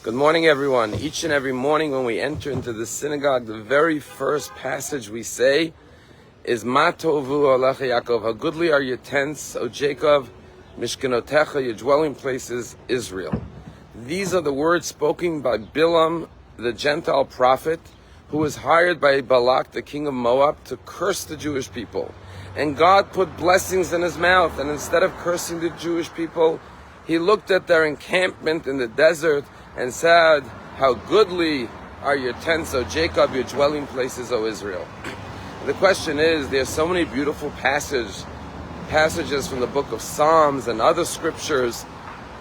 Good morning, everyone. Each and every morning when we enter into the synagogue, the very first passage we say is Ma tovu alecha Yaakov. How goodly are your tents, O Jacob, Mishkenotecha, your dwelling places, Israel. These are the words spoken by Bilam, the Gentile prophet, who was hired by Balak, the king of Moab, to curse the Jewish people. And God put blessings in his mouth, and instead of cursing the Jewish people, he looked at their encampment in the desert and said, how goodly are your tents, O Jacob, your dwelling places, O Israel. The question is, there's so many beautiful passages from the book of Psalms and other scriptures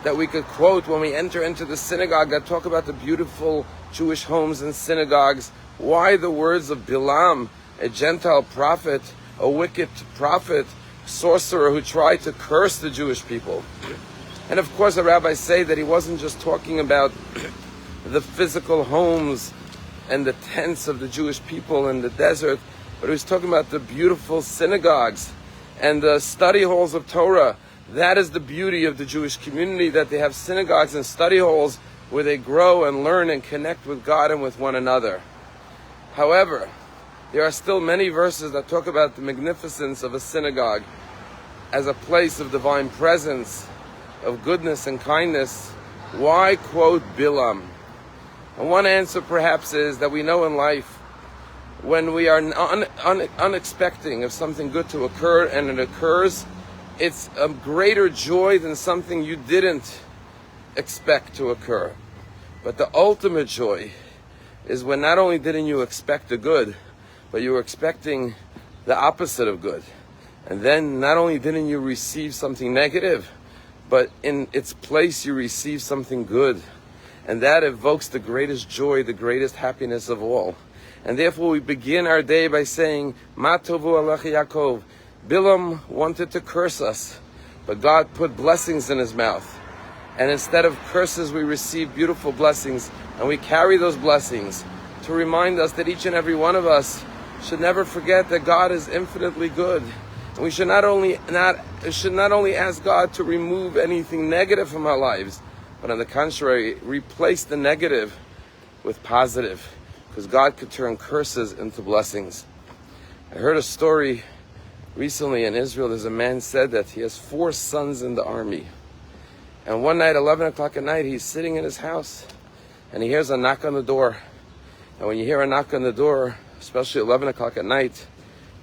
that we could quote when we enter into the synagogue that talk about the beautiful Jewish homes and synagogues. Why the words of Bilam, a Gentile prophet, a wicked prophet, sorcerer who tried to curse the Jewish people? And of course the rabbis say that he wasn't just talking about the physical homes and the tents of the Jewish people in the desert, but he was talking about the beautiful synagogues and the study halls of Torah. That is the beauty of the Jewish community, that they have synagogues and study halls where they grow and learn and connect with God and with one another. However, there are still many verses that talk about the magnificence of a synagogue as a place of divine presence, of goodness and kindness. Why quote Bilam? And one answer perhaps is that we know in life, when we are unexpecting of something good to occur and it occurs, it's a greater joy than something you didn't expect to occur. But the ultimate joy is when not only didn't you expect the good, but you were expecting the opposite of good. And then not only didn't you receive something negative, but in its place you receive something good. And that evokes the greatest joy, the greatest happiness of all. And therefore we begin our day by saying, Ma tovu alecha Yaakov. Bilam wanted to curse us, but God put blessings in his mouth. And instead of curses, we receive beautiful blessings, and we carry those blessings to remind us that each and every one of us should never forget that God is infinitely good. And we should not only ask God to remove anything negative from our lives, but on the contrary, replace the negative with positive, because God could turn curses into blessings. I heard a story recently in Israel. There's a man said that he has 4 sons in the army. And one night, 11 o'clock at night, he's sitting in his house and he hears a knock on the door. And when you hear a knock on the door, especially 11 o'clock at night,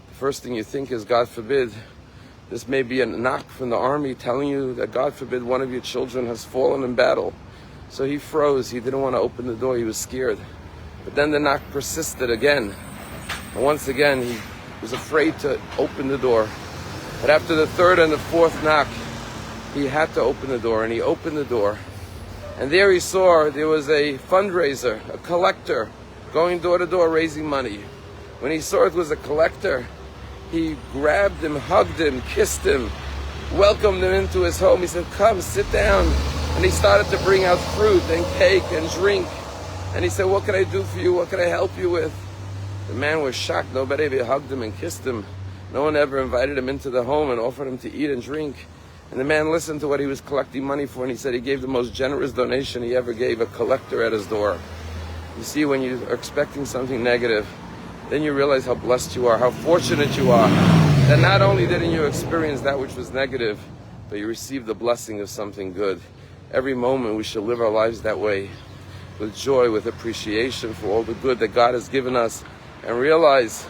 the first thing you think is, God forbid, this may be a knock from the army telling you that, God forbid, one of your children has fallen in battle. So he froze. He didn't want to open the door. He was scared. But then the knock persisted again. And once again, he was afraid to open the door. But after the 3rd and the 4th knock, he had to open the door, and he opened the door. And there he saw there was a fundraiser, a collector, going door to door raising money. When he saw it was a collector, he grabbed him, hugged him, kissed him, welcomed him into his home. He said, come, sit down. And he started to bring out fruit and cake and drink. And he said, what can I do for you? What can I help you with? The man was shocked. Nobody ever hugged him and kissed him. No one ever invited him into the home and offered him to eat and drink. And the man listened to what he was collecting money for, and he said he gave the most generous donation he ever gave, a collector at his door. You see, when you are expecting something negative, then you realize how blessed you are, how fortunate you are, that not only didn't you experience that which was negative, but you received the blessing of something good. Every moment we should live our lives that way, with joy, with appreciation for all the good that God has given us, and realize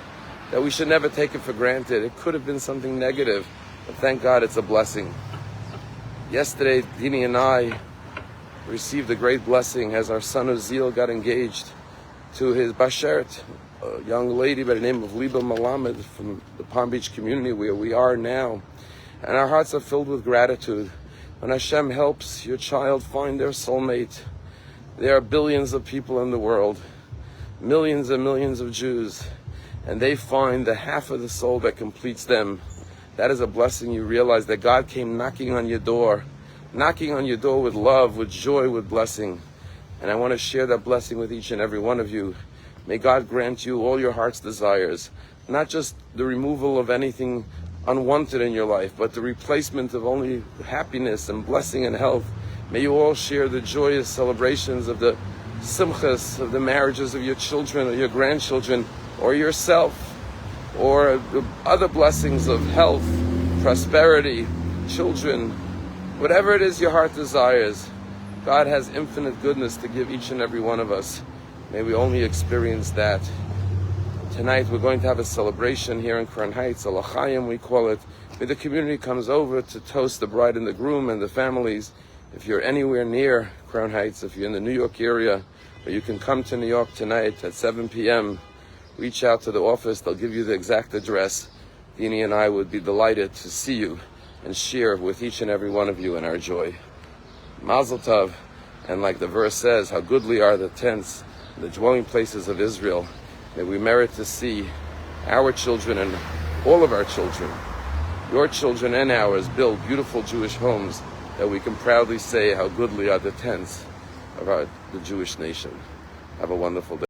that we should never take it for granted. It could have been something negative, but thank God it's a blessing. Yesterday, Dini and I received a great blessing as our son Uziel got engaged to his bashert, a young lady by the name of Liba Malamed from the Palm Beach community where we are now. And our hearts are filled with gratitude. When Hashem helps your child find their soulmate, there are billions of people in the world, millions and millions of Jews, and they find the half of the soul that completes them. That is a blessing. You realize that God came knocking on your door with love, with joy, with blessing. And I want to share that blessing with each and every one of you. May God grant you all your heart's desires, not just the removal of anything unwanted in your life, but the replacement of only happiness and blessing and health May you all share the joyous celebrations of the simchas, of the marriages of your children or your grandchildren or yourself, or the other blessings of health, prosperity, children, whatever it is your heart desires. God has infinite goodness to give each and every one of us. May we only experience that. Tonight we're going to have a celebration here in Crown Heights, a l'chaim we call it, where the community comes over to toast the bride and the groom and the families. If you're anywhere near Crown Heights, if you're in the New York area, or you can come to New York tonight at 7 p.m., reach out to the office, they'll give you the exact address. Dini and I would be delighted to see you and share with each and every one of you in our joy. Mazel Tov, and like the verse says, how goodly are the tents, the dwelling places of Israel. May we merit to see our children and all of our children, your children and ours, build beautiful Jewish homes that we can proudly say how goodly are the tents of the Jewish nation. Have a wonderful day.